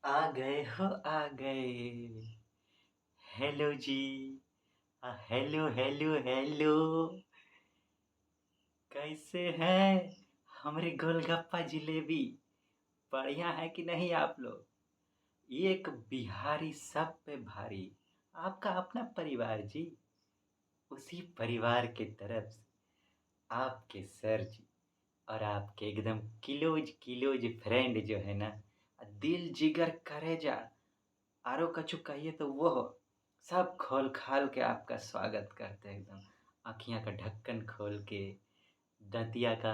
आ गए हो आ गए। हेलो जी। Hello hello hello. कैसे हैं हमारे गोलगप्पा जिलेबी? बढ़िया है कि नहीं आप लोग? एक बिहारी सब पे भारी, आपका अपना परिवार जी। उसी परिवार के तरफ से आपके सर जी और आपके एकदम क्लोज क्लोज फ्रेंड जो है ना, दिल जिगर करेजा आरो कछु कहिए तो वो सब खोल खाल के आपका स्वागत करते हैं एकदम। आँखियाँ का ढक्कन खोल के, दतिया का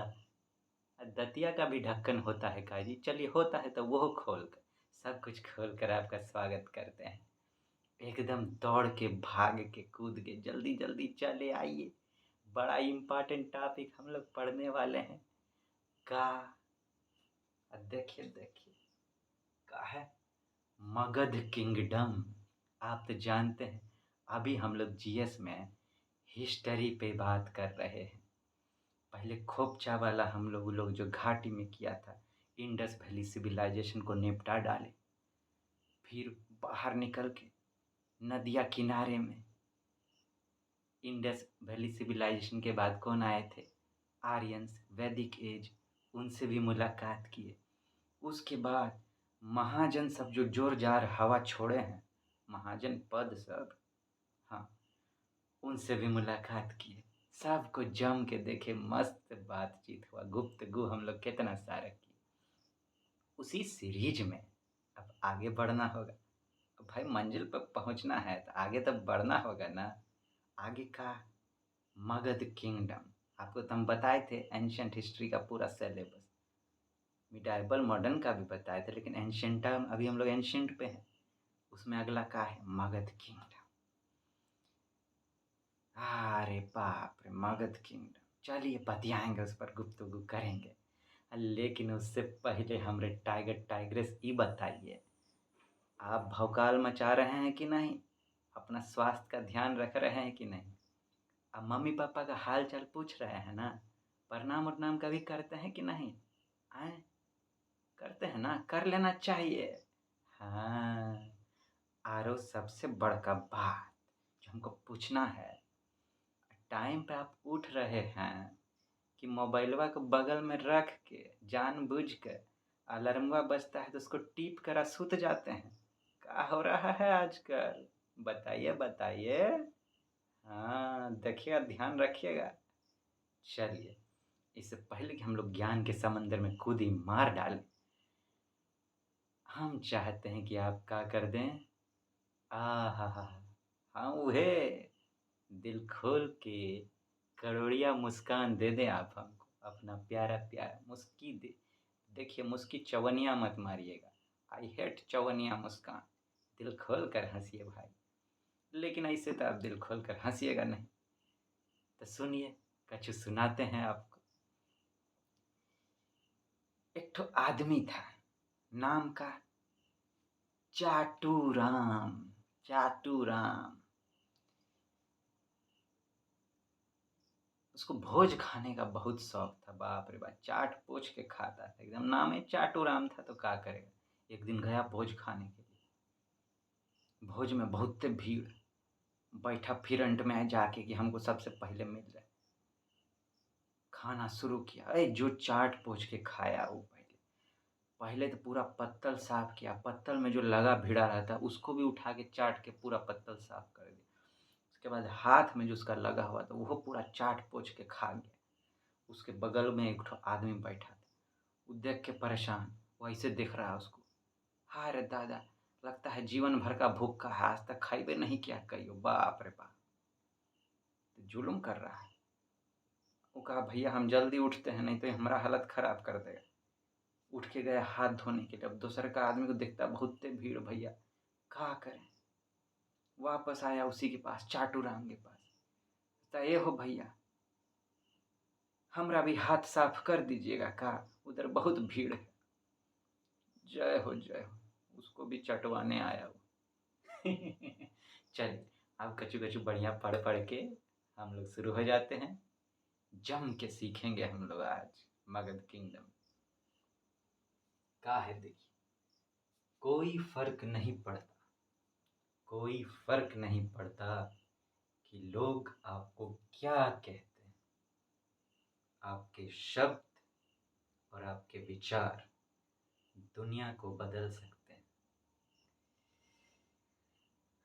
दतिया का भी ढक्कन होता है काजी, चलिए होता है तो वो खोल कर, सब कुछ खोल कर आपका स्वागत करते हैं। एकदम दौड़ के भाग के कूद के जल्दी जल्दी चले आइए। बड़ा इम्पोर्टेंट टॉपिक हम लोग पढ़ने वाले हैं। का देखिए देखिए का है मगध किंगडम। आप तो जानते हैं, अभी हम लोग जीएस में हिस्ट्री पे बात कर रहे हैं। पहले खोपचा वाला हम लोग जो घाटी में किया था, इंडस वैली सिविलाइजेशन को निपटा डाले। फिर बाहर निकल के नदिया किनारे में इंडस वैली सिविलाइजेशन के बाद कौन आए थे? आर्यंस, वैदिक एज, उनसे भी मुलाकात किए। उसके बाद महाजन सब जो जोर जार हवा छोड़े हैं, महाजन पद सब, हाँ, उनसे भी मुलाकात किए। सबको जम के देखे, मस्त बातचीत हुआ, गुफ्तगू हम लोग कितना सारा किए। उसी सीरीज में अब आगे बढ़ना होगा। अब भाई मंजिल पर पहुंचना है तो आगे तो बढ़ना होगा ना। आगे का मगध किंगडम, आपको तो हम बताए थे एंशियंट हिस्ट्री का पूरा सिलेबस। मिडाइवल मॉडर्न का भी बताए थे, लेकिन एंशियंट अभी हम लोग एंशियंट पे हैं। उसमें अगला का है मगध किंगडम। अरे बाप रे, मगध किंगडम, चलिए बतियाएंगे, उस पर गुफ्तगू करेंगे। लेकिन उससे पहले हमरे टाइगर टाइग्रेस ये बताइए, आप भौकाल मचा रहे हैं कि नहीं? अपना स्वास्थ्य का ध्यान रख रहे हैं कि नहीं? अब मम्मी पापा का हाल चाल पूछ रहे हैं ना? प्रणाम उरनाम कभी करते हैं कि नहीं? आए, करते हैं ना, कर लेना चाहिए। हाँ, आरो सबसे बड़का बात जो हमको पूछना है, टाइम पे आप उठ रहे हैं कि मोबाइलवा को बगल में रख के जानबूझ के अलार्मवा बजता है तो उसको टीप कर सुत जाते हैं? क्या हो रहा है आजकल? बताइए बताइए। हाँ, देखिएगा, ध्यान रखिएगा। चलिए, इससे पहले कि हम लोग ज्ञान के समंदर में कूदी मार डालें, हम चाहते हैं कि आप क्या कर दें। आ हा हा, हाँ उहे, दिल खोल के करोड़िया मुस्कान दे दें आप हमको, अपना प्यारा प्यारा मुस्की दे। देखिए, मुस्की चवनिया मत मारिएगा, आई हेट चवनिया मुस्कान। दिल खोल कर हंसिए भाई, लेकिन ऐसे तो आप दिल खोल कर हंसिएगा नहीं। तो सुनिए, कछु सुनाते हैं आपको। एक ठो आदमी था, नाम का चाटू राम। चाटू राम, उसको भोज खाने का बहुत शौक था। बाप रे बाप, चाट पोछ के खाता था एकदम, नाम है चाटू राम था तो क्या करेगा। एक दिन गया भोज खाने के लिए। भोज में बहुत भीड़, बैठा फ्रंट में जाके कि हमको सबसे पहले मिल जाए। खाना शुरू किया, अरे जो चाट पोछ के खाया वो पहले पहले तो पूरा पत्तल साफ किया, पत्तल में जो लगा भिड़ा रहता उसको भी उठा के चाट के पूरा पत्तल साफ कर दिया। उसके बाद हाथ में जो उसका लगा हुआ था वो पूरा चाट पोछ के खा गया। उसके बगल में एक ठो आदमी बैठा था, वो देख के परेशान, वो ऐसे देख रहा है उसको। हाय रे दादा, लगता है जीवन भर का भूखा है, आज तक खाइबे नहीं किया कहियो। बाप रे बाप, तो जुल्म कर रहा है। वो कहा भैया हम जल्दी उठते हैं, नहीं तो हमारा हालत खराब कर देगा। उठ के गया हाथ धोने के लिए। अब दूसरे का आदमी को देखता बहुत भीड़, भैया क्या करें। वापस आया उसी के पास, चाटू राम के पास। कहता ये हो भैया, हमरा भी हाथ साफ कर दीजिएगा का, उधर बहुत भीड़ है। जय हो जय हो, उसको भी चटवाने आया वो। चलिए, अब कछु कछु बढ़िया पढ़ पढ़ के हम लोग शुरू हो जाते हैं। जम के सीखेंगे हम लोग आज मगध किंगडम का है। देखिए, कोई फर्क नहीं पड़ता, कोई फर्क नहीं पड़ता कि लोग आपको क्या कहते हैं। आपके शब्द और आपके विचार दुनिया को बदल सकते हैं।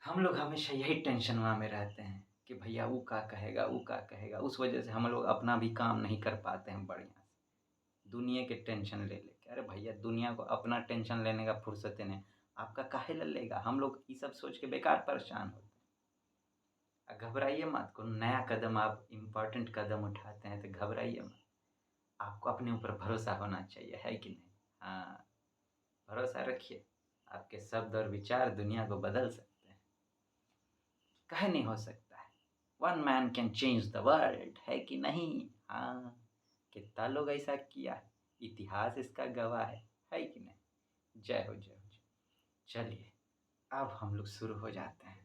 हम लोग हमेशा यही टेंशनवा में रहते हैं कि भैया वो क्या कहेगा, वो क्या कहेगा। उस वजह से हम लोग अपना भी काम नहीं कर पाते हैं बढ़िया से। दुनिया के टेंशन ले लेके, अरे भैया दुनिया को अपना टेंशन लेने का फुर्सत ही नहीं, आपका काहे ले लेगा। हम लोग ये सब सोच के बेकार परेशान होते हैं। घबराइए मत, कोई नया कदम आप इम्पोर्टेंट कदम उठाते हैं तो घबराइए मत। आपको अपने ऊपर भरोसा होना चाहिए, है कि नहीं। हाँ, भरोसा रखिए, आपके शब्द और विचार दुनिया को बदल सकते हैं। काहे नहीं हो सकता है। One man can change the world, है कि नहीं। हाँ, कितना लोग ऐसा किया है, इतिहास इसका गवाह है कि नहीं। जय हो, जय हो, जय। चलिए अब हम लोग शुरू हो जाते हैं।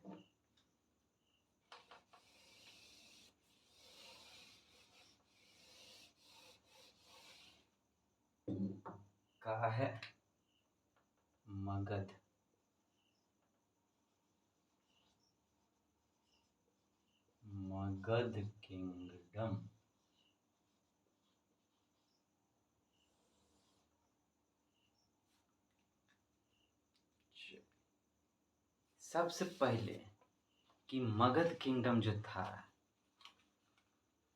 कहा है मगध। मगध किंगडम। सबसे पहले कि मगध किंगडम जो था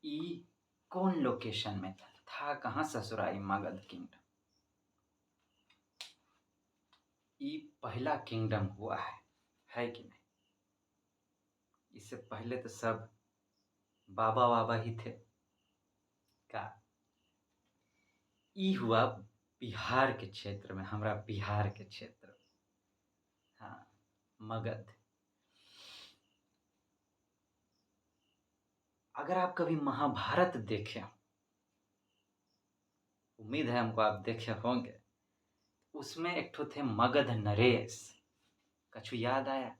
ई कौन लोकेशन में था कहाँ ससुराई मगध किंगडम। ई पहला किंगडम हुआ है कि नहीं। इससे पहले तो सब बाबा वाबा ही थे का। ई हुआ बिहार के क्षेत्र में, हमारा बिहार के क्षेत्र। हाँ, मगध। अगर आप कभी महाभारत देखे, उम्मीद है हमको आप देखे होंगे, उसमें एक ठो थे मगध नरेश। कछु याद आया।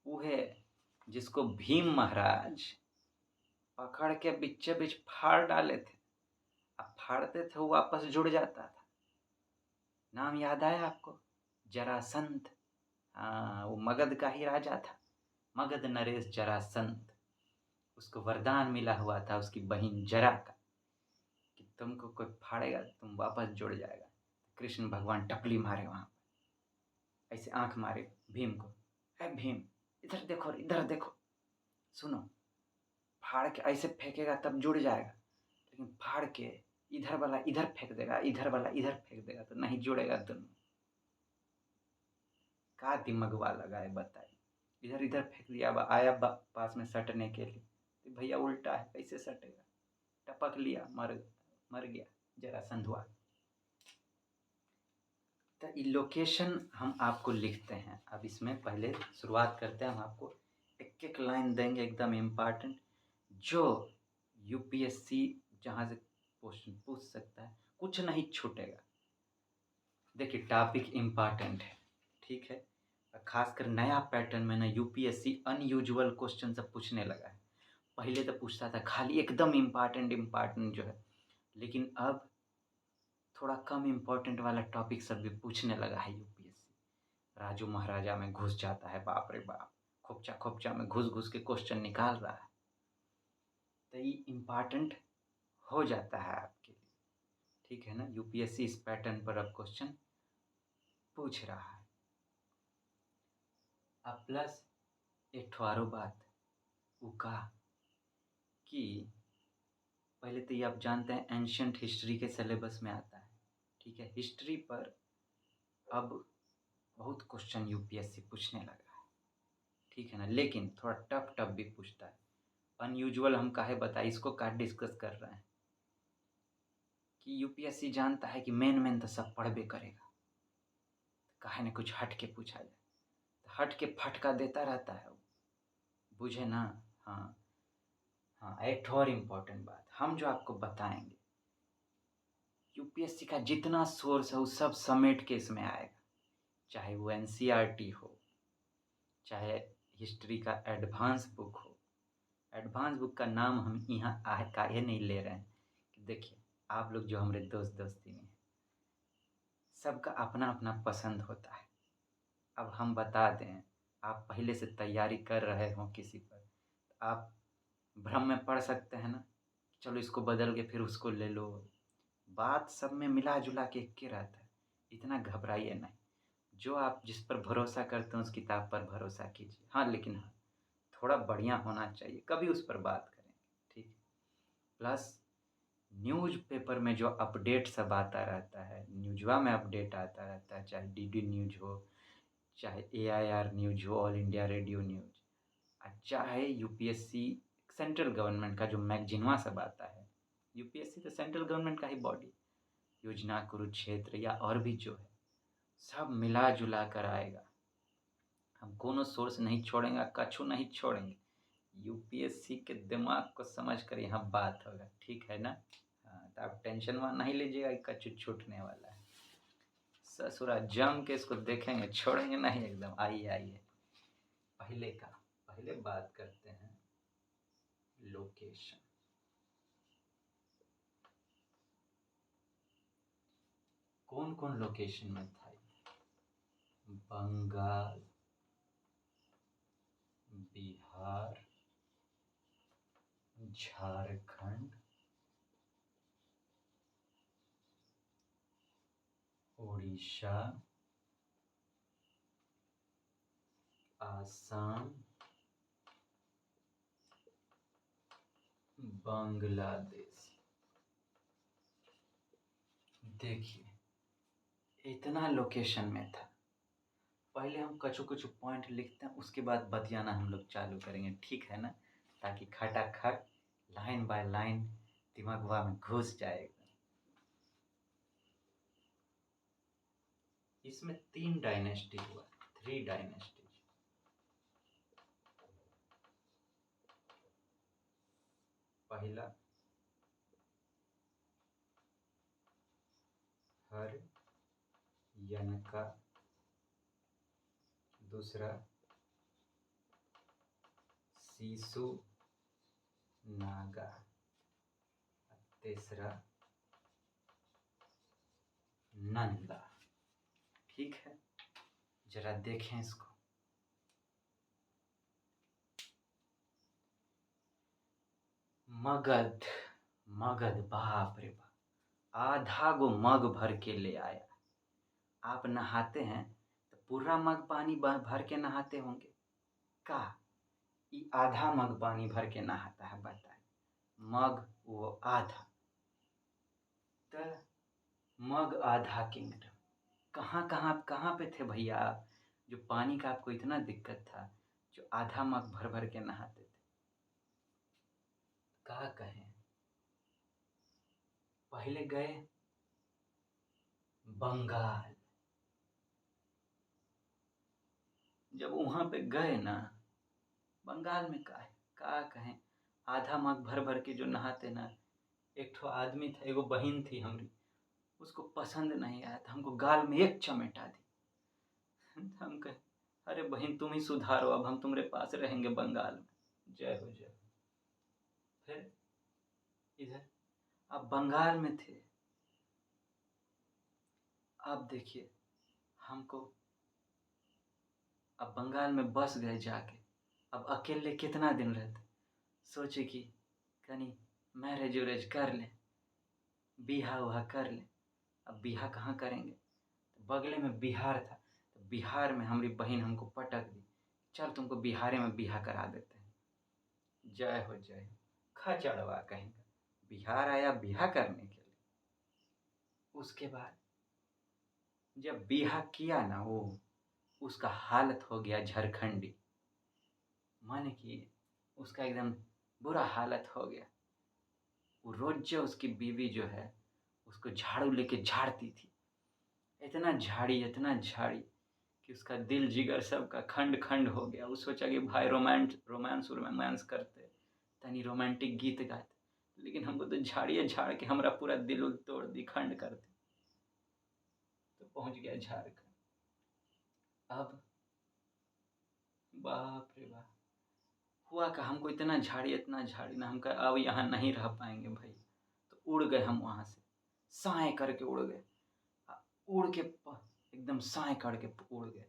वो है जिसको भीम महाराज पकड़ के बीचे बीच फाड़ डाले थे। अब फाड़ते थे वो वापस जुड़ जाता था। नाम याद आया आपको। जरासंध। हाँ, वो मगध का ही राजा था, मगध नरेश जरासंध। उसको वरदान मिला हुआ था उसकी बहन जरा का कि तुमको कोई फाड़ेगा तुम वापस जुड़ जाएगा। कृष्ण भगवान टपली मारे वहां पर, ऐसे आंख मारे भीम को। है भीम, इधर देखो, इधर देखो, सुनो। फाड़ के ऐसे फेंकेगा तब जुड़ जाएगा, लेकिन फाड़ के इधर वाला इधर फेंक देगा, इधर वाला इधर फेंक देगा तो नहीं जुड़ेगा दोनों। का दिमागवा लगाए बताइए। इधर इधर फेंक दिया, अब आया पास में सटने के लिए तो भैया उल्टा है, कैसे सटेगा। टपक लिया, मर गया जरासंधवा। तो ये लोकेशन हम आपको लिखते हैं। अब इसमें पहले शुरुआत करते हैं। हम आपको एक एक लाइन देंगे एकदम इम्पॉर्टेंट, जो यूपीएससी जहाँ से क्वेश्चन पूछ सकता है, कुछ नहीं छूटेगा। देखिए टॉपिक इम्पॉर्टेंट है, ठीक है। खासकर नया पैटर्न में ना यूपीएससी अनयूजुअल क्वेश्चन सब पूछने लगा है। पहले तो पूछता था खाली एकदम इम्पॉर्टेंट जो है, लेकिन अब थोड़ा कम इम्पोर्टेंट वाला टॉपिक सब भी पूछने लगा है यूपीएससी। राजू महाराजा में घुस जाता है, बाप रे बाप, खोपचा खोपचा में घुस घुस के क्वेश्चन निकाल रहा है। तो ये इम्पॉर्टेंट हो जाता है आपके लिए, ठीक है ना। यूपीएससी इस पैटर्न पर अब क्वेश्चन पूछ रहा है। अब प्लस एक ठो बात वो का कि पहले तो ये आप जानते हैं एंशियंट हिस्ट्री के सिलेबस में आता है, ठीक है। हिस्ट्री पर अब बहुत क्वेश्चन यूपीएससी पूछने लगा है, ठीक है ना। लेकिन थोड़ा टफ टफ भी पूछता है। अनयूजुअल हम काहे बताए, इसको का डिस्कस कर रहे हैं कि यूपीएससी जानता है कि मेन तो सब पढ़बे करेगा, काहे ने कुछ हट के पूछा जाए तो हट के फटका देता रहता है, बुझे ना। हाँ हाँ, एक और इम्पोर्टेंट बात हम जो आपको बताएंगे, यूपीएससी का जितना सोर्स है वो सब समेट के इसमें आएगा। चाहे वो एनसीईआरटी हो, चाहे हिस्ट्री का एडवांस बुक हो। एडवांस बुक का नाम हम यहाँ काहे नहीं ले रहे हैं कि देखिए आप लोग जो हमारे दोस्ती में सबका अपना अपना पसंद होता है। अब हम बता दें, आप पहले से तैयारी कर रहे हो किसी पर, आप भ्रम में पड़ सकते हैं ना, चलो इसको बदल के फिर उसको ले लो। बात सब में मिला-जुला के एक ही रहता है, इतना घबराइए नहीं। जो आप जिस पर भरोसा करते हैं उस किताब पर भरोसा कीजिए। हाँ, लेकिन हाँ, थोड़ा बढ़िया होना चाहिए, कभी उस पर बात करेंगे, ठीक है? प्लस न्यूज़पेपर में जो अपडेट सब आता रहता है, न्यूज़वा में अपडेट आता रहता है, चाहे डीडी न्यूज़ हो, चाहे एआईआर न्यूज़ हो, ऑल इंडिया रेडियो न्यूज़, चाहे यूपीएससी सेंट्रल गवर्नमेंट का जो मैगजीनवा सब आता है। यूपीएससी तो सेंट्रल गवर्नमेंट का ही बॉडी, योजना कुरुक्षेत्र या और भी जो है, सब मिला जुला कर आएगा। हम कोनो सोर्स नहीं छोड़ेंगे, कछु नहीं छोड़ेंगे। यूपीएससी के दिमाग को समझ कर यहाँ बात होगा, ठीक है ना? हाँ, तो आप टेंशन वहाँ नहीं लीजिएगा कि कछु छूटने वाला है। ससुरा जम के इसको देखेंगे, छोड़ेंगे नहीं एकदम। आइए आइए, पहले बात करते हैं लोकेशन। कौन कौन लोकेशन में था? बंगाल, बिहार, झारखंड, उड़ीसा, आसाम, बांग्लादेश। देखिए, इतना लोकेशन में था। पहले हम कछु पॉइंट लिखते हैं, उसके बाद बतियाना हम लोग चालू करेंगे, ठीक है ना? ताकि खटाखट लाइन बाय लाइन दिमागवा में घुस जाएगा। इसमें 3 डायनेस्टी हुआ, 3 डायनेस्टी। पहला हर्यनका, दूसरा शिशुनागा, तीसरा नंदा। ठीक है, जरा देखें इसको। मगध, बाप रे बाप, आधा गो मग भर के ले आया। आप नहाते हैं तो पूरा मग पानी भर के नहाते होंगे का? ये आधा मग पानी भर के नहाता है, बताए? मग वो आधा, तो मग आधा किंगडम। कहाँ पे थे भैया आप, जो पानी का आपको इतना दिक्कत था, जो आधा मग भर भर के नहाते थे? क्या कहें। पहले गए बंगाल, जब वहां पे गए ना, बंगाल में का कहें, आधा मग भर भर के जो नहाते ना, एक ठो आदमी था, एगो बहन थी हमारी, उसको पसंद नहीं आया था, हमको गाल में एक चमेटा दी। हम कहे, अरे बहन तुम ही सुधारो, अब हम तुम्हारे पास रहेंगे बंगाल में। जय हो जय हो। फिर इधर अब बंगाल में थे। अब देखिए, हमको अब बंगाल में बस गए जाके, अब अकेले कितना दिन रहते। सोचे कि कहीं मैरिज उरेज कर लें, बिहा उहा कर लें। अब बिहा कहाँ करेंगे, तो बगले में बिहार था, तो बिहार में हमारी बहन हमको पटक दी, चल तुमको बिहारे में बिहा करा देते हैं। जय हो जय हो, खचड़वा कहेंगे, बिहार आया बिहा करने के लिए। उसके बाद जब बिहा किया ना, वो उसका हालत हो गया झारखंडी, माने कि उसका एकदम बुरा हालत हो गया। वो रोज उसकी बीवी जो है उसको झाड़ू लेके झाड़ती थी, इतना झाड़ी कि उसका दिल जिगर सबका खंड खंड हो गया। वो सोचा कि भाई रोमांस करते, तनी रोमांटिक गीत गाते, लेकिन हमको तो झाड़िए झाड़ के हमारा पूरा दिल उल तोड़ दी, खंड कर दी। तो पहुंच गया झारखंड। अब बाप रे बाप, हुआ का हमको इतना झाड़ी ना, हम कहा अब यहाँ नहीं रह पाएंगे भाई। तो उड़ गए हम वहाँ से, साए करके उड़ गए। उड़ के एकदम साए करके उड़ गए।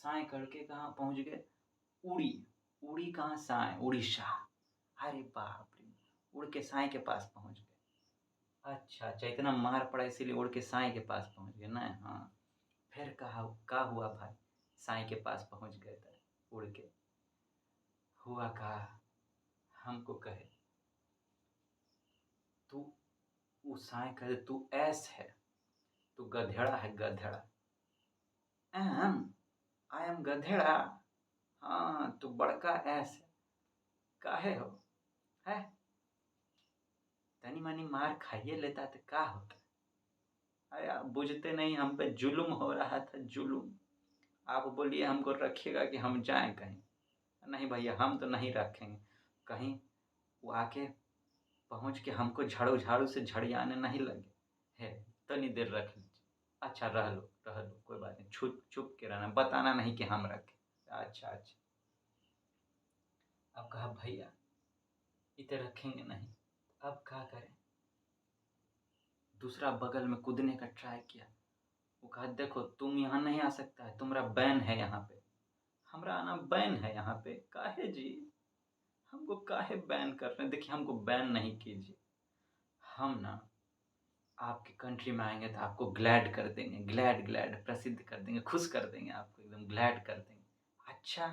साए करके कहाँ पहुँच गए? उड़ी। उड़ी कहाँ? साए, उड़ीसा। अरे बाप रे! उड़ के साए के पास पहुँच गए। अच्छा, अच्छा इतना मार पड़ा इसीलिए उड़ के साए के पास पहुँच गए ना? हाँ। फिर कहा का हुआ भाई? साई के पास पहुंच गए थे उड़ के। हुआ का हमको कहे तू, वो साई कहे तू ऐस है, तू गधेड़ा है, गधेड़ा। I am गधेड़ा। हाँ तू बड़का ऐस है, काहे हो है? तनी मनी मार खाइए लेता तो का होता? अरे आप बुझते नहीं, हम पे जुलुम हो रहा था, जुलुम। आप बोलिए हमको रखिएगा कि हम जाएं कहीं। नहीं भैया हम तो नहीं रखेंगे कहीं। वो आके पहुँच के हमको झाड़ू झाड़ू से झड़ियाने नहीं लगे है। तनी देर रख लीजिए। अच्छा रह लो कोई बात नहीं, छुप छुप के रहना, बताना नहीं कि हम रखे। अच्छा अच्छा। अब कहा भैया इतने रखेंगे नहीं, अब क्या करें? दूसरा बगल में कूदने का ट्राई किया। वो कहा देखो तुम यहाँ नहीं आ सकता है, तुम्हारा बैन है यहाँ पे। हमारा आना बैन है यहाँ पे? काहे जी? हमको काहे बैन कर रहे हैं? देखिए हमको बैन नहीं कीजिए, हम ना आपके कंट्री में आएंगे तो आपको ग्लैड कर देंगे, ग्लैड ग्लैड प्रसिद्ध कर देंगे, खुश कर देंगे आपको, एकदम ग्लैड कर देंगे। अच्छा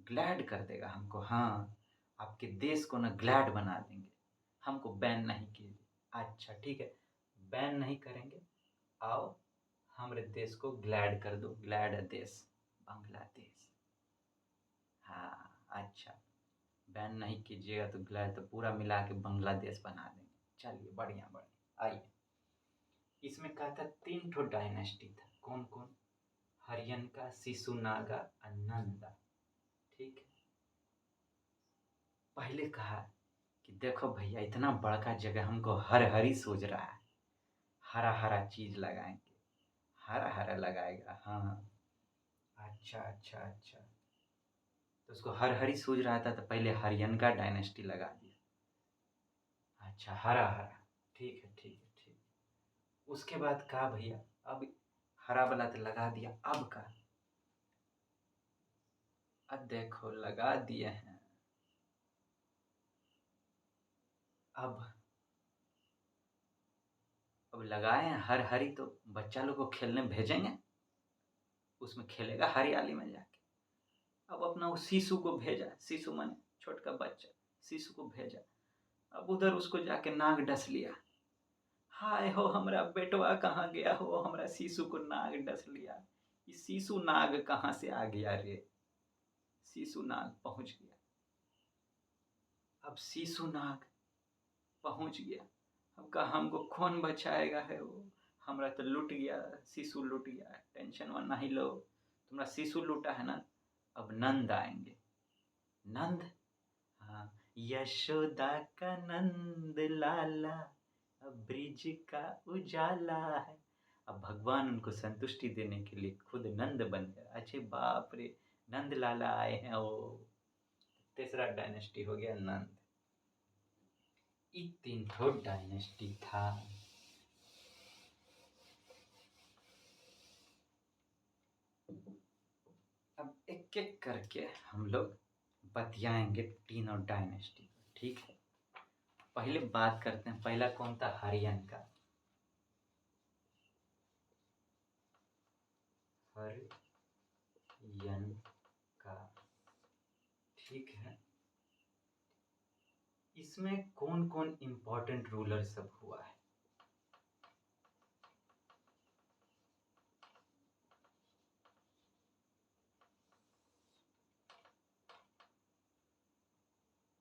ग्लैड कर देगा हमको? हाँ आपके देश को ना ग्लैड बना देंगे, हमको बैन नहीं कीजिए। अच्छा ठीक है, बैन नहीं करेंगे, आओ हमारे देश को ग्लैड कर दो। ग्लैड देश बांग्लादेश। हाँ अच्छा, बैन नहीं कीजिएगा तो ग्लैड तो पूरा मिला के बांग्लादेश बना देंगे। चलिए बढ़िया बढ़िया। आइए, इसमें कहा था 3 ठो डायनेस्टी था। कौन कौन? हरियनका, शिशुनागा और नंदा। ठीक है। पहले कहा कि देखो भैया इतना बड़का जगह हमको हर हरी सूझ रहा है, हरा हरा चीज लगाएंगे। हरा हरा लगाएगा? हाँ। अच्छा अच्छा अच्छा। तो उसको हर हरी सूझ रहा था तो पहले हरियनका डायनेस्टी लगा दिया। अच्छा हरा हरा, ठीक है ठीक है ठीक है। उसके बाद कहा भैया अब हरा वाला तो लगा दिया, अब का? अब देखो लगा दिए हैं, अब लगाए हैं हर हरी तो बच्चा लोग को खेलने भेजेंगे, उसमें खेलेगा हरियाली में जाके। अब अपना वो शिशु को भेजा, शिशु माने छोटका बच्चा, शिशु को भेजा। अब उधर उसको जाके नाग डस लिया। हाय हो हमरा बेटवा कहाँ गया हो, हमरा शिशु को नाग डस लिया। ये शिशु नाग कहाँ से आ गया रे? शिशु नाग पहुंच गया। अब शिशु नाग पहुंच गया। अब कहा हमको कौन बचाएगा है? वो हमरा तो लूट गया, शिशु लूट गया। टेंशन वन नहीं लो, तुम्हारा शिशु लूटा है ना। अब नंद आएंगे। नंद? हाँ। यशोदा का नंद लाला, अब ब्रिज का उजाला है। अब भगवान उनको संतुष्टि देने के लिए खुद नंद बन गए। अच्छे बाप रे, नंद लाला आए हैं। वो तीसरा डायनेस्टी हो गया नंद। ये 3 ठो डायनेस्टी था। अब एक एक करके हम लोग बतियाएंगे तीनों डायनेस्टी पर, ठीक है? पहले बात करते हैं, पहला कौन था? हरियन का। हरियन का, ठीक है। इसमें कौन कौन इंपॉर्टेंट रूलर सब हुआ है?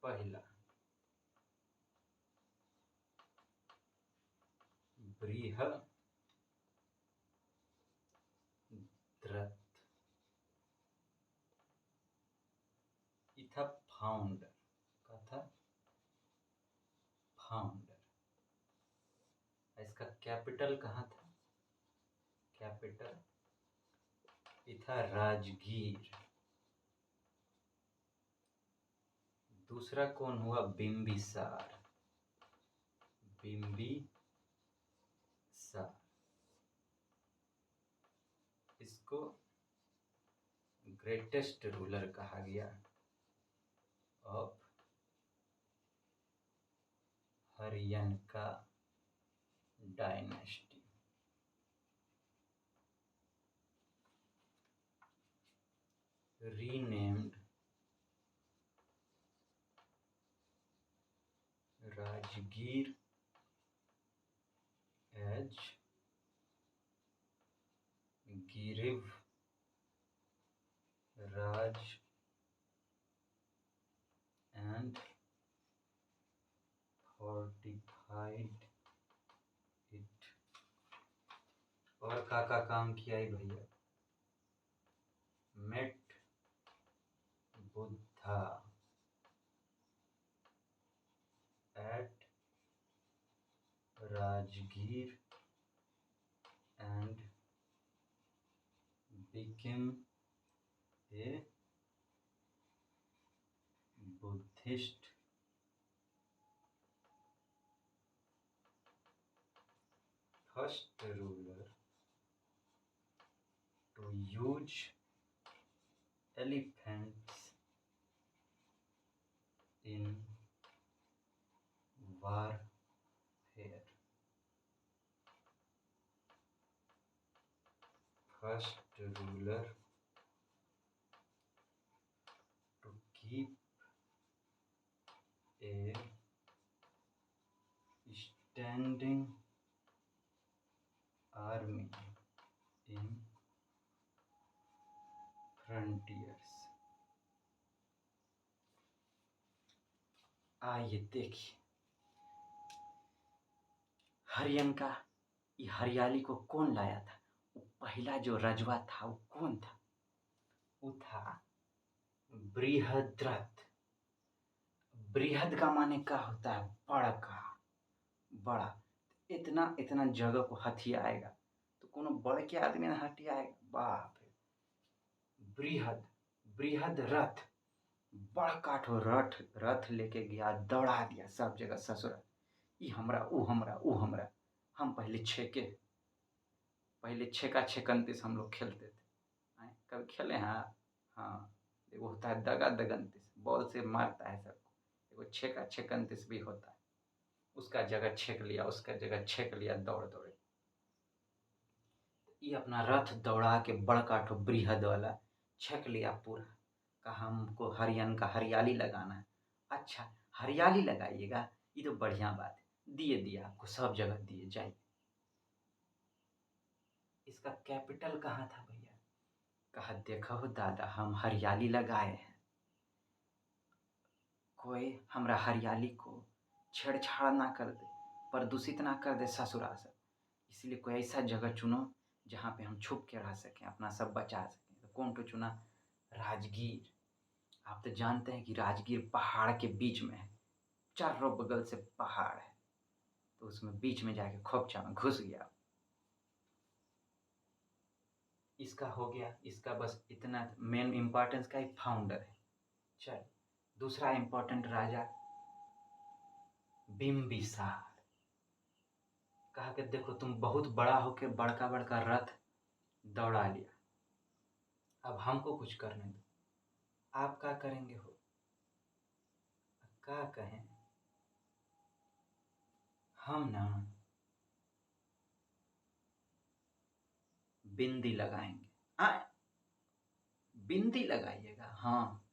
पहला बृहद्रथ, ये था फाउंडर। क्या था? फाउंडर। इसका कैपिटल कहाँ था? कैपिटल ये था राजगीर। दूसरा कौन हुआ? बिम्बिसार। बिम्बिसार। इसको ग्रेटेस्ट रूलर कहा गया of Haryanka dynasty. Renamed Rajgir as Girivraj and fortified it। और का काम किया है भैया? met Buddha at Rajgir and became a Buddhist first ruler to use elephants in warfare। First ruler to keep a standing army in frontiers। आइए देखिए, हरियनका ये हरियाली को कौन लाया था? वो पहला जो रजवा था वो कौन था? वो था बृहद्रथ। बृहद का माने क्या होता है? बड़ा का, बड़ा। इतना इतना जगह को हथियाएगा तो कोनो बड़ के आदमी ने हथियाएगा? बाप रे। बृहद, बृहद रथ, बड़ काठो रथ लेके गया, दौड़ा दिया सब जगह ससुरा। ई हमरा, ऊ हमरा, ऊ हमरा। हम पहले छेका छेकंतिस हम लोग खेलते थे। कभी खेले हैं? हाँ, एगो होता है दगा दगंतिस, बॉल से मारता है सबको। एगो छेका छेकंतिस भी होता है, उसका जगह छेक लिया, उसका जगह छेक लिया, दौड़ दौड़े। ये अपना रथ दौड़ा के बड़का ठो बृहद वाला छेक लिया पूरा। कहा हमको हरियनका हरियाली लगाना है। अच्छा, हरियाली लगाइएगा, ये तो बढ़िया बात है। दिए आपको सब जगह दिए, जाइए। इसका कैपिटल कहाँ था भैया? कहा देखो दादा, हम हरियाली लगाए हैं, कोई हमरा हरियाली को छेड़छाड़ ना कर दे, प्रदूषित ना कर दे ससुरा से। इसलिए कोई ऐसा जगह चुनो जहाँ पे हम छुप के रह सकें, अपना सब बचा सकें। तो कौन तो चुना? राजगीर। आप तो जानते हैं कि राजगीर पहाड़ के बीच में है, चारों बगल से पहाड़ है, तो उसमें बीच में जाके खोपचा में घुस गया। इसका हो गया, इसका बस इतना मेन इंपॉर्टेंस का एक फाउंडर है। चल, दूसरा इंपॉर्टेंट राजा बिम्बिसार। कहा कि देखो तुम बहुत बड़ा होके बड़का बड़का रथ दौड़ा लिया, अब हमको कुछ करने दो। आप क्या करेंगे हो? क्या कहें? हम ना बिंदी लगाएंगे। बिंदी लगाइएगा? हाँ,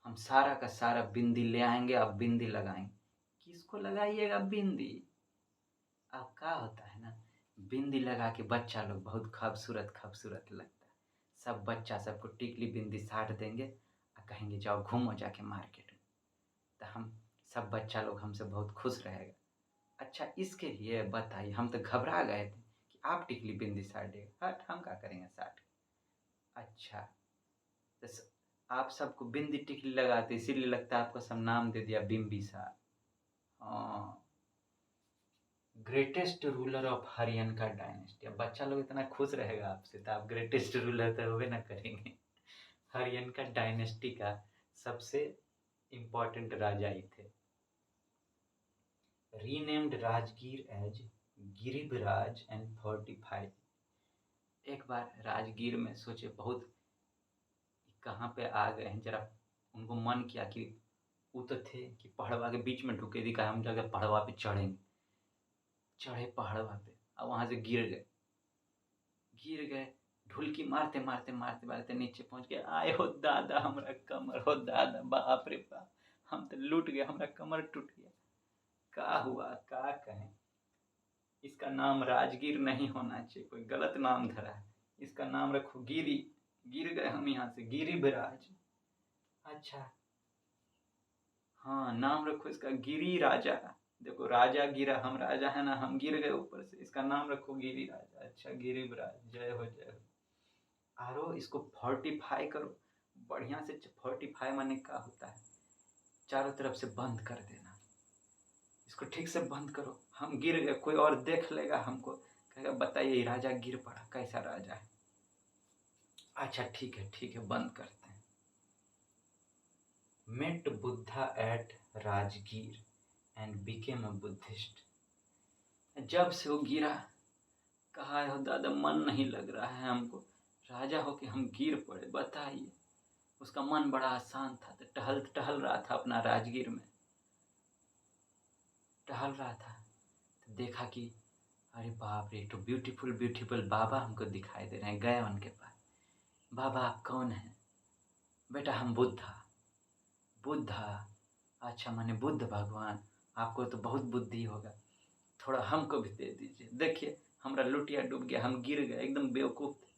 हम सारा का सारा बिंदी ले आएंगे, अब बिंदी लगाएंगे। किसको लगाइएगा बिंदी? अब क्या होता है ना, बिंदी लगा के बच्चा लोग बहुत खूबसूरत खूबसूरत लगता है। सब बच्चा सबको टिकली बिंदी साट देंगे और कहेंगे जाओ घूमो जाके मार्केट में, तो हम सब बच्चा लोग हमसे बहुत खुश रहेगा। अच्छा, इसके लिए बताइए, हम तो घबरा गए थे कि आप टिकली बिंदी साटेगा। हट, हम क्या करेंगे साट के? अच्छा, तो आप सबको बिंदी टिकली लगाते, इसीलिए लगता है आपको सब नाम दे दिया बिम्बिसार। हाँ, greatest ruler of Haryanka dynasty. अब बच्चा लोग इतना खुश रहेगा आपसे, तो आप ग्रेटेस्ट रूलर तो होवे ना करेंगे। हरियनका डायनेस्टी का सबसे इम्पोर्टेंट राजा ही थे। Renamed Rajgir as Giribhraj and fortified. एक बार राजगीर में सोचे बहुत कहाँ पे आ गए हैं, जरा उनको मन किया कि वो तो थे कि पहाड़वा के बीच में ढुके दिखा हम जाकर पहाड़वा पे चढ़ेंगे। चढ़े पहाड़वा पे और वहां से गिर गए। ढुलकी मारते मारते मारते मारते नीचे पहुंच गए। आए हो दादा हमारा कमर, हो दादा बाप रे बाप, हम तो लूट गए, हमारा कमर टूट गया। का हुआ का कहें, इसका नाम राजगीर नहीं होना चाहिए, कोई गलत नाम धरा है। इसका नाम रखो गिरी। गिर गए हम यहाँ से, गिरिभराज। अच्छा हाँ, नाम रखो इसका गिरी राजा। देखो राजा गिरा, हम राजा है ना, हम गिर गए ऊपर से, इसका नाम रखो गिरी राजा। अच्छा गिरिभराज, जय हो जय हो। आरो इसको फोर्टिफाई करो बढ़िया से। फोर्टिफाई माने क्या होता है, चारों तरफ से बंद कर देना। इसको ठीक से बंद करो। हम गिर गए, कोई और देख लेगा हमको, कहेगा बताइए ये राजा गिर पड़ा, कैसा राजा है। अच्छा ठीक है बंद करते हैं। Met Buddha at Rajgir and became a Buddhist. जब से वो गिरा, कहा हो दादा मन नहीं लग रहा है हमको, राजा हो के हम गिर पड़े, बताइए। उसका मन बड़ा आसान था, तो टहल रहा था अपना राजगीर में, टहल रहा था। तो देखा कि अरे बाप रे, तो ब्यूटीफुल ब्यूटीफुल बाबा हमको दिखाई दे रहे हैं। गए उनके पास, बाबा आप कौन हैं? बेटा हम बुद्धा। बुद्धा, अच्छा माने बुद्ध भगवान, आपको तो बहुत बुद्धि होगा, थोड़ा हमको भी दे दीजिए। देखिए हमारा लुटिया डूब गया, हम गिर गए, एकदम बेवकूफ़ थे।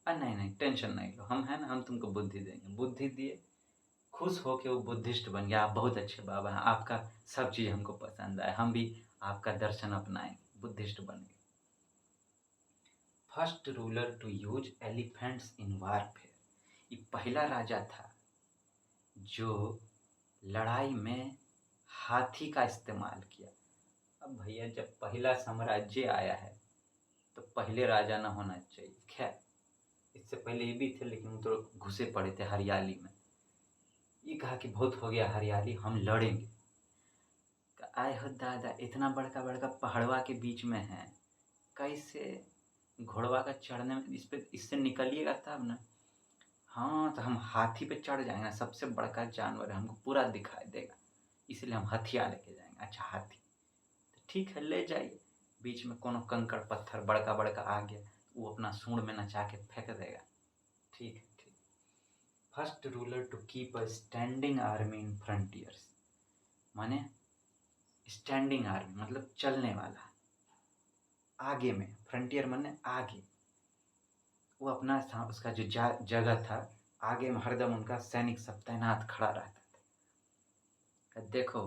नहीं टेंशन नहीं लो, हम हैं ना, हम तुमको बुद्धि देंगे। बुद्धि दिए, खुश हो के वो बुद्धिस्ट बन गया। आप बहुत अच्छे बाबा हैं, आपका सब चीज़ हमको पसंद आया, हम भी आपका दर्शन अपनाएंगे। बुद्धिस्ट बन गए। First ruler to use elephants in warfare. ये पहला राजा था जो लड़ाई में हाथी का इस्तेमाल किया। अब भैया जब पहला साम्राज्य आया है तो पहले राजा ना होना चाहिए। खैर इससे पहले ये भी थे, लेकिन वो तो घुसे पड़े थे हरियाली में। ये कहा कि बहुत हो गया हरियाली, हम लड़ेंगे। आए हो दादा, इतना बड़का बड़का पहाड़वा के बीच में है, कैसे घोड़वा का चढ़ने में, इस पे इससे निकलिएगा तब ना। हाँ तो हम हाथी पे चढ़ जाएंगे ना, सबसे बड़का जानवर है, हमको पूरा दिखाई देगा, इसलिए हम हथियार लेके जाएंगे। अच्छा हाथी, तो ठीक है ले जाइए। बीच में कोनो कंकड़ पत्थर बड़का बड़का आ गया, वो अपना सूंड में नचा के फेंक देगा। ठीक है ठीक। First ruler to keep a standing army in frontiers, माने स्टैंडिंग आर्मी मतलब चलने वाला, आगे में, फ्रंटियर माने आगे। वो अपना उसका जो जगह था आगे में, हरदम उनका सैनिक सब तैनात खड़ा रहता था। देखो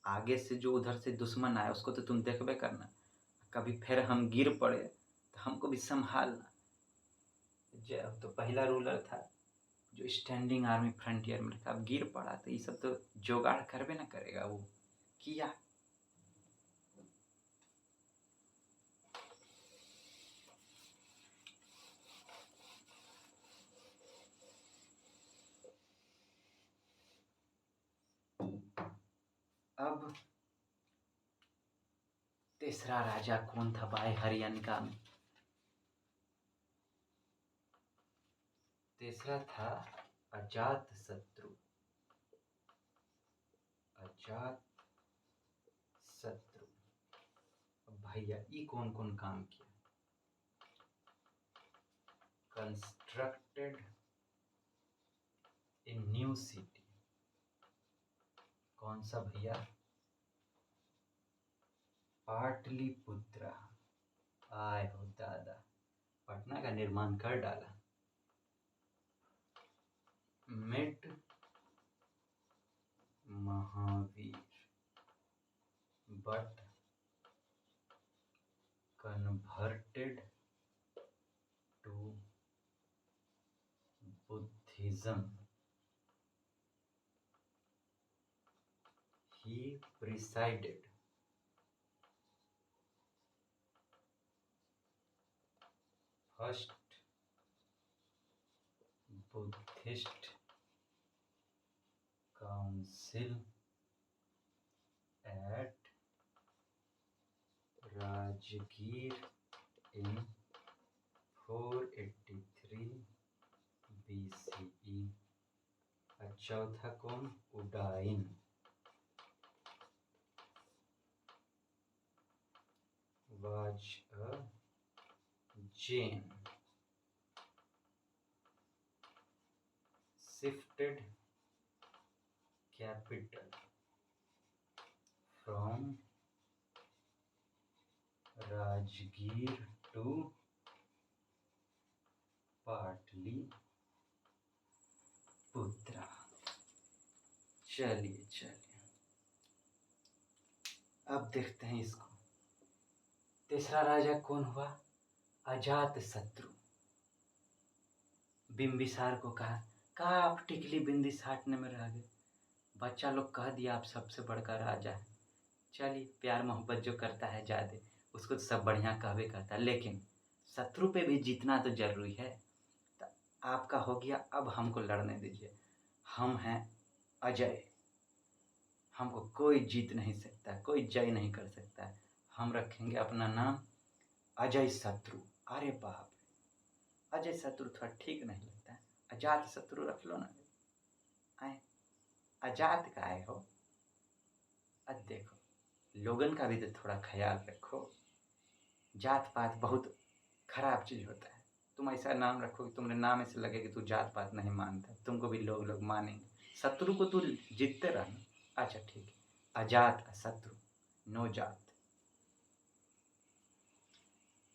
आगे से जो उधर से दुश्मन आया उसको तो तुम देखबे करना, कभी फिर हम गिर पड़े तो हमको भी संभालना। जब तो पहला रूलर था जो स्टैंडिंग आर्मी फ्रंटियर में रखा, अब गिर पड़ा तो ये सब तो जोगाड़ करबे ना करेगा, वो किया। अब तीसरा राजा कौन था भाई हरियाणा में? तीसरा था अजात शत्रु। अजात शत्रु। अब भैया ये कौन कौन काम किया? Constructed a new city. कौन सा भैया? पाटलिपुत्र। आए हो दादा, पटना का निर्माण कर डाला। Met Mahavir but converted to Buddhism. He presided first Buddhist council at Rajgir in 4 चौथा कौन? उडाइन। was a Jain shifted capital from Rajgir to Pataliputra. चलिए चलिए, अब देखते हैं इसको। तीसरा राजा कौन हुआ? अजात शत्रु। बिंबिसार को कहा आप टिकली बिंदी साटने में रह गए। बच्चा लोग कह दिया आप सबसे बढ़कर राजा है। चलिए, प्यार मोहब्बत जो करता है ज़्यादा उसको तो सब बढ़िया कहवे करता है, लेकिन शत्रु पे भी जीतना तो जरूरी है। तो आपका हो गया, अब हमको लड़ने दीजिए। हम हैं अजय, हमको कोई जीत नहीं सकता, कोई जय नहीं कर सकता। हम रखेंगे अपना नाम अजय शत्रु। अरे बाप रे, अजय शत्रु थोड़ा ठीक नहीं लगता है, अजात शत्रु रख लो ना। आए अजात का आए हो। अब देखो, लोगन का भी तो थोड़ा ख्याल रखो। जात पात बहुत खराब चीज़ होता है। तुम ऐसा नाम रखो कि तुम्हारे नाम ऐसे लगे कि तू जात पात नहीं मानता, तुमको भी लोग मानेंगे। शत्रु को तू जीतते रहना। अच्छा ठीक है, अजात शत्रु, नो जात।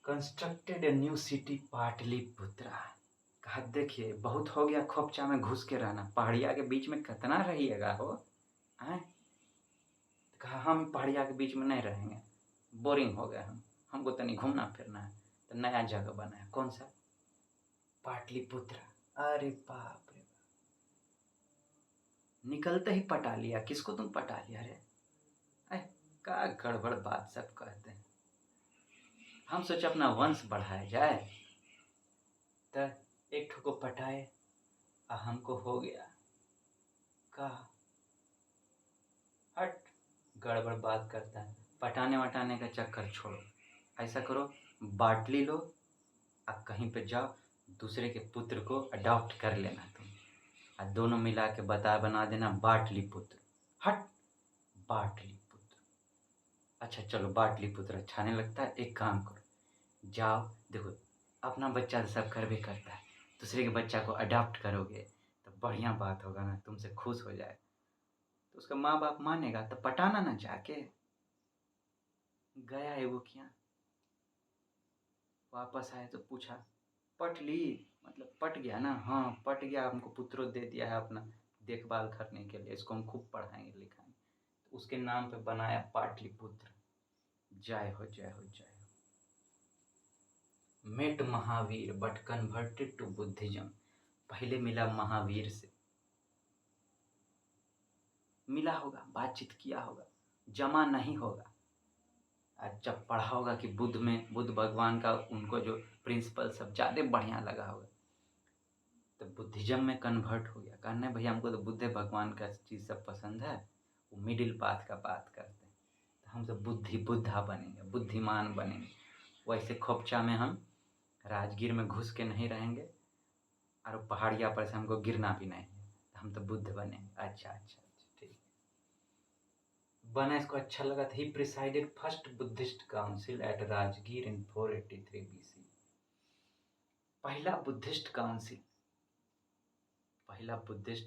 Constructed a new city Pataliputra. कहा देखिए बहुत हो गया खोपचा में घुस के रहना, पहाड़िया के बीच में कितना रहिएगा हो। आए कहा हम पहाड़िया के बीच में नहीं रहेंगे, बोरिंग हो गए हमको तो नहीं घूमना फिरना है। तो नया जगह बना है, कौन सा? पाटलिपुत्रा। अरे बाप रे, निकलते ही पटा लिया। किसको तुम पटा लिया रे? का गड़बड़ बात सब कहते हैं। हम सोचे अपना वंश बढ़ाया जाए, तो एक ठो को पटाए और हमको हो गया। का हट, गड़बड़ बात करता है। पटाने वटाने का चक्कर छोड़ो, ऐसा करो बाटली लो और कहीं पे जाओ, दूसरे के पुत्र को अडॉप्ट कर लेना तुम, और दोनों मिला के बना देना बाटलीपुत्र। हट, बाटलीपुत्र। अच्छा चलो, बाटलीपुत्र अच्छा नहीं लगता है। एक काम करो, जाओ देखो अपना बच्चा तो सब कर भी करता है, दूसरे के बच्चा को अडॉप्ट करोगे तो बढ़िया बात होगा ना, तुमसे खुश हो जाए तो उसका माँ बाप मानेगा तो पटाना ना। जाके गया है वो क्या, वापस आए तो पूछा पट ली, मतलब पट गया ना? हाँ पट गया, हमको पुत्रों दे दिया है अपना देखभाल करने के लिए, इसको हम खूब पढ़ाएंगे लिखाएंगे। तो उसके नाम पे बनाया पाटलिपुत्र। जय हो जय हो जय हो। Met Mahavir but converted to Buddhism. पहले मिला महावीर से, मिला होगा, बातचीत किया होगा, जमा नहीं होगा। जब पढ़ा होगा कि बुद्ध भगवान का उनको जो प्रिंसिपल सब ज़्यादा बढ़िया लगा होगा, तो बुद्धिज्म में कन्वर्ट हो गया। कहना भैया हमको तो बुद्ध भगवान का चीज़ सब पसंद है, वो मिडिल पाथ का बात करते हैं, तो हम सब बुद्धा बनेंगे, बुद्धिमान बनेंगे। वैसे खोपचा में हम राजगीर में घुस के नहीं रहेंगे, और पहाड़िया पर से हमको गिरना भी नहीं है, तो हम तो बुद्ध बनेंगे। अच्छा ठीक बना, इसको अच्छा लगा था। He presided first Buddhist council at Rajgir in 483 BC। पहला बुद्धिस्ट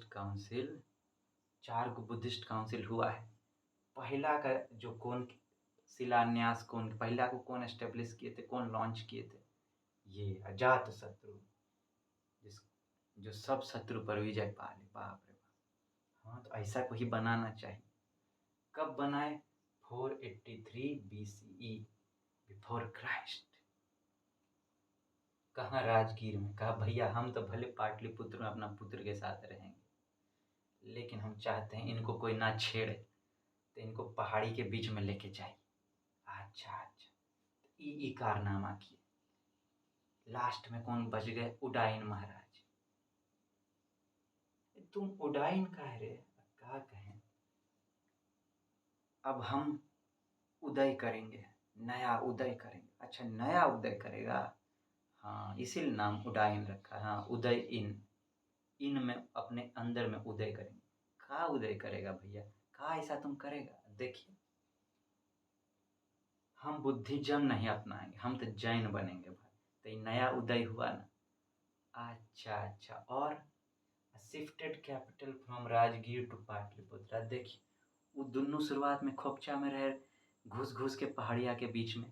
काउंसिल 4 गो बुद्धिस्ट काउंसिल हुआ है। पहला का जो कौन शिलान्यास पहला को कौन एस्टेब्लिश किए थे, कौन लॉन्च किए थे? ये अजात शत्रु, जो सब शत्रु पर विजय पा ले। बाप रे बाप। हाँ तो ऐसा को ही बनाना चाहिए। कब बनाए? 483 BCE, बिफोर क्राइस्ट। कहाँ? राजगीर में। कहा भैया हम तो भले पाटलिपुत्र में अपना पुत्र के साथ रहेंगे, लेकिन हम चाहते हैं इनको कोई ना छेड़े, तो इनको पहाड़ी के बीच में लेके जाए। अच्छा ई कारनामा किए। लास्ट में कौन बच गए? उडाइन महाराज। तुम उडाइन का है रे, क्या कहें। अब हम उदय करेंगे, नया उदय करेंगे। अच्छा नया उदय करेगा, हाँ इसीलिए नाम उडाइन रखा है। हाँ उदय इन में अपने अंदर में उदय करेंगे। कहाँ उदय करेगा भैया, कहाँ ऐसा तुम करेगा। देखिए, हम बुद्धिज्म नहीं अपनाएंगे, हम तो जैन बनेंगे भाई। तो ये नया उदय हुआ ना। अच्छा अच्छा। और shifted capital from Rajgir to Pataliputra. देखिए, वो दोनों शुरुआत में खोपचा में रहे, घुस घुस के पहाड़िया के बीच में।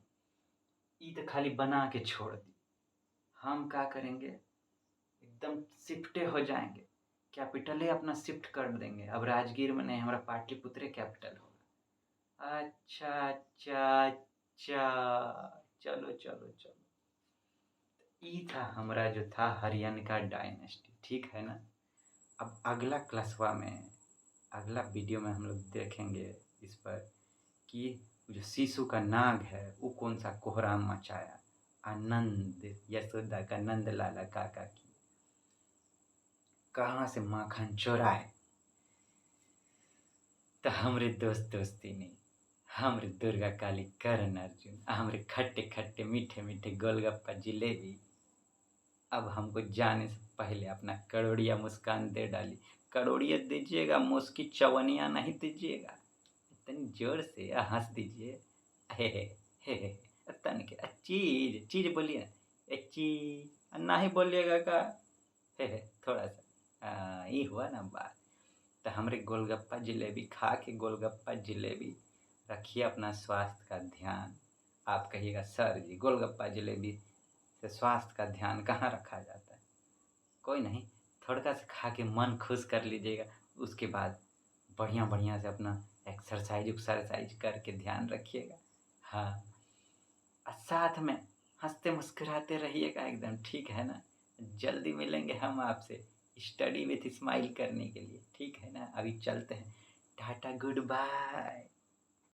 ई तो खाली बना के छोड़ दी। हम क्या करेंगे, एकदम शिफ्टे हो जाएंगे, कैपिटले अपना शिफ्ट कर देंगे। अब राजगीर में नहीं, हमारा पाटलिपुत्र कैपिटल होगा। अच्छा अच्छा अच्छा। चलो चलो चलो। ई था हमारा जो था हरियन का डायनेस्टी, ठीक है ना। अब अगला क्लासवा में, अगला वीडियो में हम लोग देखेंगे इस पर कि जो शिशु का नाग है वो कौन सा कोहराम मचाया, आनंद यशोदा का, नंद लाला काका की कहाँ से माखन चोराए। तो हमरे दोस्त दोस्ती नहीं, हमरे दुर्गा काली करण अर्जुन, हमरे खट्टे खट्टे मीठे मीठे गोलगप्पा जिलेबी अब हमको जाने से पहले अपना करोड़िया मुस्कान दे डाली। करोड़िया दीजिएगा, मुस्की चवनिया नहीं दीजिएगा। इतनी जोर से हंस दीजिए। हे हे हे हे। तन के चीज चीज बोलिए, एक चीज ना ही बोलिएगा का। हे थोड़ा सा ये हुआ ना बात। तो हमरे गोलगप्पा जिलेबी खा के, गोलगप्पा जिलेबी रखिए अपना स्वास्थ्य का ध्यान। आप कहिएगा सर जी गोलगप्पा जिलेबी से स्वास्थ्य का ध्यान कहाँ रखा जाता है। कोई नहीं, थोड़ा सा खा के मन खुश कर लीजिएगा। उसके बाद बढ़िया बढ़िया से अपना एक्सरसाइज करके ध्यान रखिएगा। हाँ, और साथ में हंसते मुस्कुराते रहिएगा एकदम, ठीक है ना। जल्दी मिलेंगे हम आपसे स्टडी विथ स्माइल करने के लिए, ठीक है ना। अभी चलते हैं, टाटा गुड बाय।